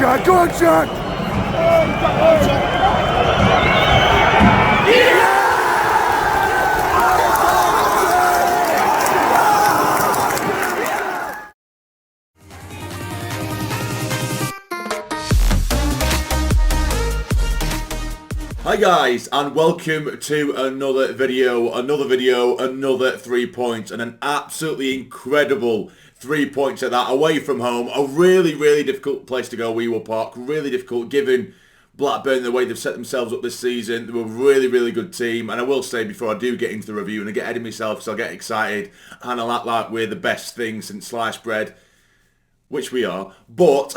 Jacques! Go on, Jacques! Hi guys, and welcome to another video, another 3 points, and an absolutely incredible 3 points at that, away from home. A really, really difficult place to go, Wewell Park. Really difficult, given Blackburn, the way they've set themselves up this season. They were a really, really good team, and I will say before I do get into the review, and I get ahead of myself because I'll get excited, and I'll act like we're the best thing since sliced bread. Which we are, but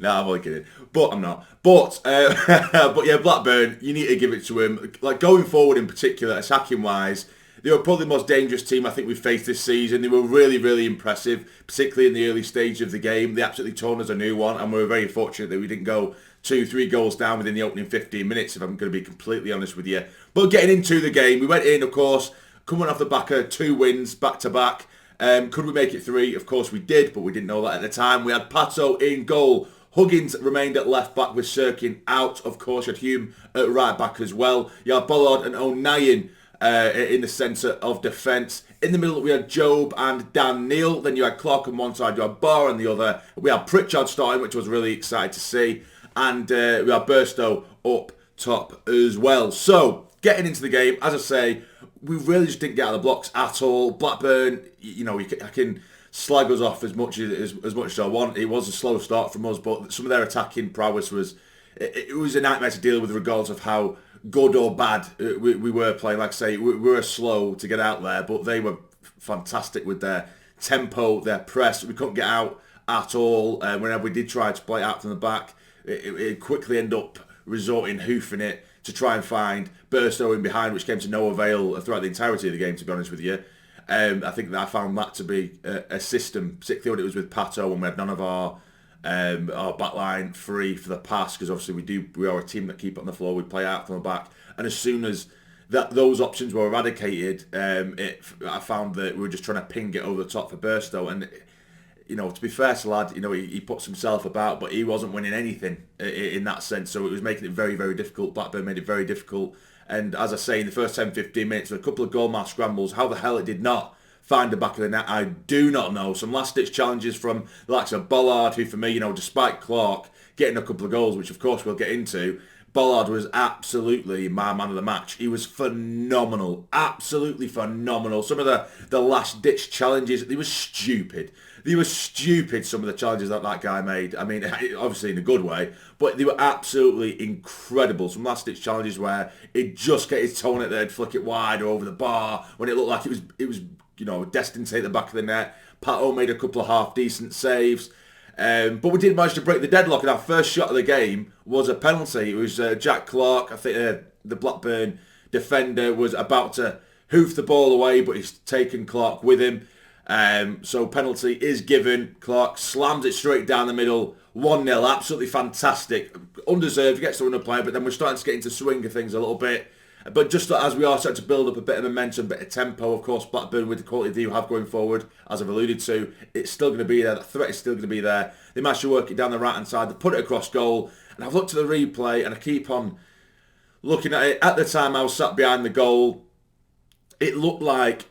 no, I'm only kidding. But I'm not. But yeah, Blackburn, you need to give it to him. Like going forward, in particular, attacking wise, they were probably the most dangerous team I think we've faced this season. They were really, really impressive, particularly in the early stage of the game. They absolutely torn us a new one, and we were very fortunate that we didn't go 2-3 goals down within the opening 15 minutes. If I'm going to be completely honest with you. But getting into the game, we went in, of course, coming off the back of 2 wins back to back. Could we make it 3? Of course we did, but we didn't know that at the time. We had Pato in goal. Huggins remained at left back with Sirkin out. Of course, you had Hume at right back as well. You had Bollard and O'Nien in the centre of defence. In the middle, we had Job and Dhannoo. Then you had Clarke on one side, you had Barr on the other. We had Pritchard starting, which was really exciting to see. And we had Burstow up top as well. So, getting into the game, as I say, we really just didn't get out of the blocks at all. Blackburn, you know, I can slag us off as much as I want. It was a slow start from us, but some of their attacking prowess was a nightmare to deal with, regardless of how good or bad we were playing. Like I say, we were slow to get out there, but they were fantastic with their tempo, their press. We couldn't get out at all. Whenever we did try to play out from the back, it quickly ended up resorting, hoofing it, to try and find Burstow in behind, which came to no avail throughout the entirety of the game, to be honest with you. I think that I found that to be a system, particularly when it was with Pato, when we had none of our backline free for the pass, because obviously we are a team that keep it on the floor, we play out from the back, and as soon as those options were eradicated, I found that we were just trying to ping it over the top for Burstow, and you know, to be fair to lad, you know, he puts himself about, but he wasn't winning anything in that sense, so it was making it very, very difficult. Blackburn made it very difficult, and as I say, in the first 10-15 minutes, with a couple of goal-mouth scrambles, how the hell it did not find the back of the net, I do not know. Some last-ditch challenges from the likes of Bollard, who for me, you know, despite Clarke getting a couple of goals, which of course we'll get into, Bollard was absolutely my man of the match. He was phenomenal, absolutely phenomenal. Some of the last-ditch challenges, they were stupid. They were stupid, some of the challenges that guy made. I mean, obviously in a good way, but they were absolutely incredible. Some last-ditch challenges where he'd just get his toe on it, they'd flick it wide or over the bar when it looked like it was you know, destined to hit the back of the net. Pato made a couple of half-decent saves. But we did manage to break the deadlock, and our first shot of the game was a penalty. It was Jacques Clarke. I think the Blackburn defender was about to hoof the ball away, but he's taken Clarke with him. So penalty is given. Clarke slams it straight down the middle. 1-0, absolutely fantastic. Undeserved, gets to win a player, but then we're starting to get into swing of things a little bit. But just as we are starting to build up a bit of momentum, a bit of tempo, of course, Blackburn, with the quality they have going forward, as I've alluded to, it's still going to be there. The threat is still going to be there. They managed to work it down the right-hand side. They put it across goal. And I've looked at the replay, and I keep on looking at it. At the time, I was sat behind the goal. It looked like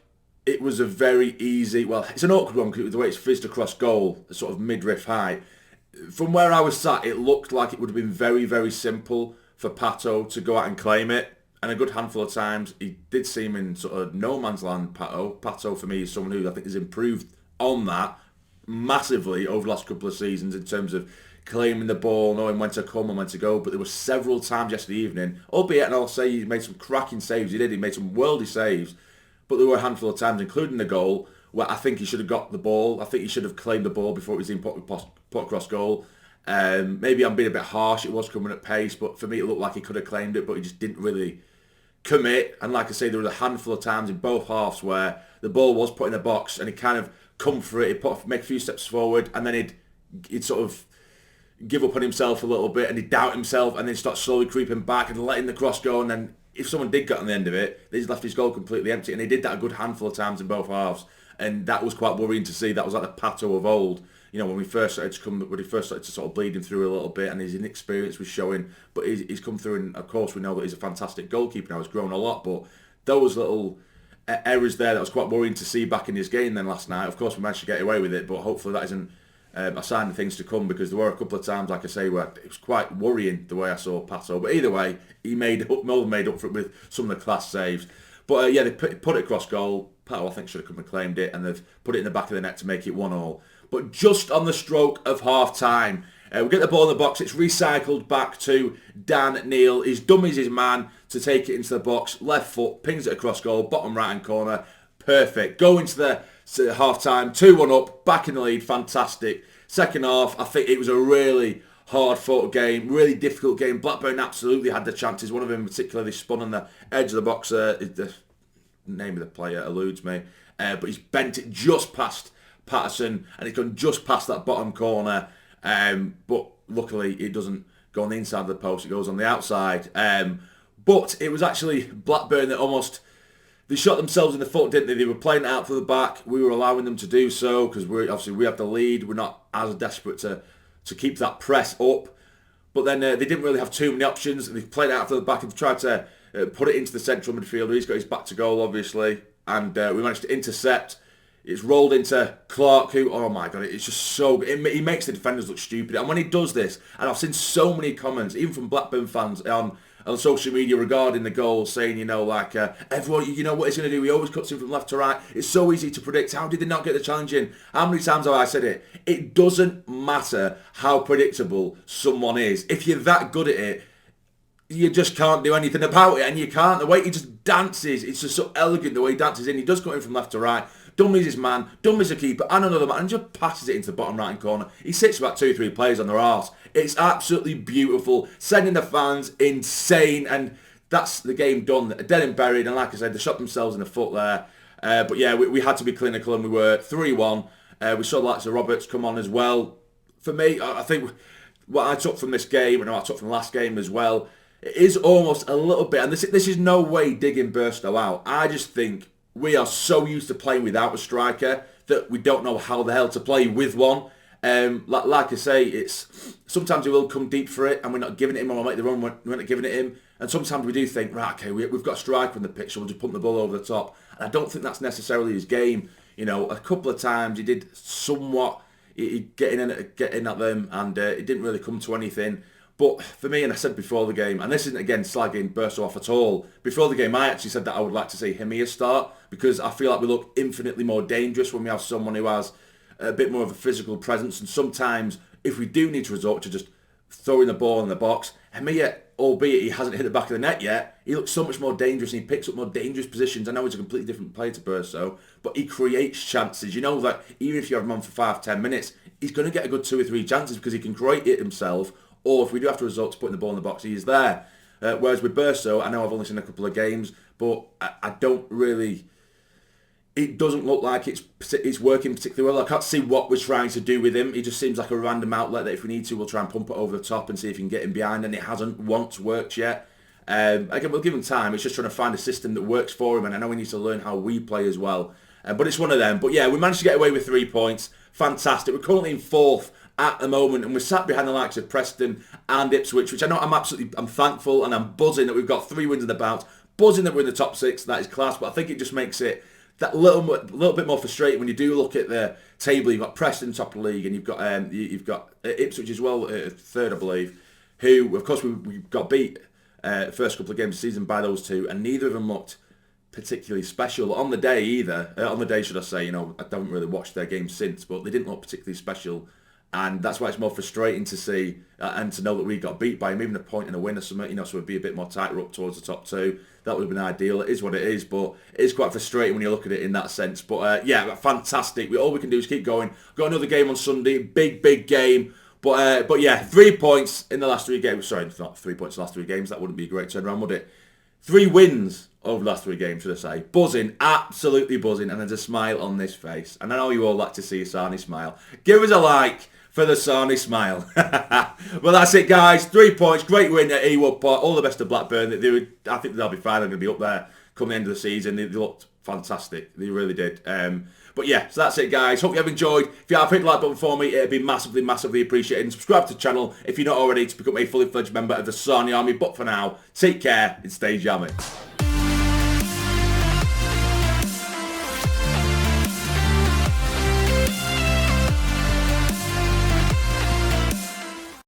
it was a very easy... Well, it's an awkward one because the way it's fizzed across goal, sort of midriff height. From where I was sat, it looked like it would have been very, very simple for Pato to go out and claim it. And a good handful of times, he did seem in sort of no man's land, Pato. Pato, for me, is someone who I think has improved on that massively over the last couple of seasons in terms of claiming the ball, knowing when to come and when to go. But there were several times yesterday evening, albeit, and I'll say he made some cracking saves. He made some worldy saves. But there were a handful of times, including the goal, where I think he should have got the ball. I think he should have claimed the ball before it was even put across goal. Maybe I'm being a bit harsh. It was coming at pace, but for me it looked like he could have claimed it, but he just didn't really commit. And like I say, there was a handful of times in both halves where the ball was put in the box and he kind of come for it, he'd make a few steps forward, and then he'd sort of give up on himself a little bit, and he'd doubt himself, and then start slowly creeping back and letting the cross go, and then if someone did get on the end of it, they just left his goal completely empty. And he did that a good handful of times in both halves, and that was quite worrying to see. That was like the Pato of old. when we first started to come, when he first started to sort of bleeding through a little bit, and his inexperience was showing. But he's come through, and of course we know that he's a fantastic goalkeeper now. He's grown a lot, but those little errors there, that was quite worrying to see back in his game then last night. Of course we managed to get away with it, but hopefully that isn't a sign of things to come, because there were a couple of times, like I say, where it was quite worrying the way I saw Pato. But either way, Melbourne made up for it with some of the class saves. But yeah, they put it across goal. Pato, I think, should have come and claimed it, and they've put it in the back of the net to make it 1-1. But just on the stroke of half-time, we get the ball in the box. It's recycled back to Dan Neil. He's dummies his man to take it into the box. Left foot, pings it across goal, bottom right-hand corner. Perfect. Go into the half-time, 2-1 up, back in the lead. Fantastic. Second half, I think it was a really hard-fought game, really difficult game. Blackburn absolutely had the chances. One of them particularly spun on the edge of the box. The name of the player eludes me. But he's bent it just past Patterson, and it's gone just past that bottom corner. But luckily it doesn't go on the inside of the post, it goes on the outside. But it was actually Blackburn that they shot themselves in the foot, didn't they? They were playing it out for the back. We were allowing them to do so because we have the lead. We're not as desperate to keep that press up. But then they didn't really have too many options. They played it out for the back and tried to put it into the central midfielder. He's got his back to goal, obviously. And we managed to intercept. It's rolled into Clarke, who, oh my God, it's just so good. He makes the defenders look stupid. And when he does this, and I've seen so many comments, even from Blackburn fans on social media regarding the goal, saying, everyone, you know what he's going to do. He always cuts in from left to right. It's so easy to predict. How did they not get the challenge in? How many times have I said it? It doesn't matter how predictable someone is. If you're that good at it, you just can't do anything about it, and you can't. The way he just dances, it's just so elegant the way he dances in. He does cut in from left to right. Dummies his man, dummies a keeper, and another man, and just passes it into the bottom right-hand corner. He sits about 2-3 players on their arse. It's absolutely beautiful, sending the fans insane, and that's the game done, dead and buried. And like I said, they shot themselves in the foot there. But yeah, we had to be clinical, and we were 3-1. We saw the likes of Roberts come on as well. For me, I think what I took from this game, and what I took from the last game as well, it is almost a little bit, and this is no way digging Burstow out. I just think we are so used to playing without a striker that we don't know how the hell to play with one. Like I say, it's sometimes he will come deep for it, and we're not giving it him, or we'll make the run, we're not giving it him. And sometimes we do think, right, okay, we've got a striker on the pitch, so we'll just pump the ball over the top. And I don't think that's necessarily his game. A couple of times he did somewhat get in at them, and it didn't really come to anything. But for me, and I said before the game, and this isn't again slagging Burstow off at all, before the game I actually said that I would like to see Hemir start, because I feel like we look infinitely more dangerous when we have someone who has a bit more of a physical presence. And sometimes, if we do need to resort to just throwing the ball in the box, Hemir, albeit he hasn't hit the back of the net yet, he looks so much more dangerous, and he picks up more dangerous positions. I know he's a completely different player to Burstow, but he creates chances. You know that even if you have him on for 5-10 minutes, he's going to get a good 2 or 3 chances because he can create it himself. Or if we do have to resort to putting the ball in the box, he is there. Whereas with Burstow, I know I've only seen a couple of games, but I don't really... It doesn't look like it's working particularly well. I can't see what we're trying to do with him. He just seems like a random outlet that if we need to, we'll try and pump it over the top and see if we can get him behind, and it hasn't once worked yet. Again, we'll give him time. It's just trying to find a system that works for him, and I know he needs to learn how we play as well. But it's one of them. But yeah, we managed to get away with 3 points. Fantastic. We're currently in 4th at the moment, and we're sat behind the likes of Preston and Ipswich, which I know I'm thankful, and I'm buzzing that we've got 3 wins in the bout, buzzing that we're in the top 6. That is class, but I think it just makes it that little bit more frustrating when you do look at the table. You've got Preston top of the league, and you've got Ipswich as well, 3rd I believe, who of course we got beat first couple of games of the season by those 2, and neither of them looked particularly special on the day either. On the day, should I say? I don't really watch their games since, but they didn't look particularly special. And that's why it's more frustrating to see and to know that we got beat by him, even a point and a win or something, so it'd be a bit more tighter up towards the top 2. That would have been ideal. It is what it is, but it is quite frustrating when you look at it in that sense. But yeah, fantastic. All we can do is keep going. Got another game on Sunday, big game. But yeah, 3 points in the last 3 games. Sorry, not 3 points in the last 3 games. That wouldn't be a great turnaround, would it? 3 wins over the last 3 games, should I say. Buzzing, absolutely buzzing, and there's a smile on this face. And I know you all like to see a Sarny smile. Give us a like for the Sarny smile. Well, that's it, guys. 3 points. Great win at Ewood Park. All the best to Blackburn. I think they'll be fine. They're going to be up there come the end of the season. They looked fantastic. They really did. But yeah, so that's it, guys. Hope you have enjoyed. If you have, hit the like button for me. It'd be massively, massively appreciated. And subscribe to the channel if you're not already to become a fully fledged member of the Sarny Army. But for now, take care and stay jammy.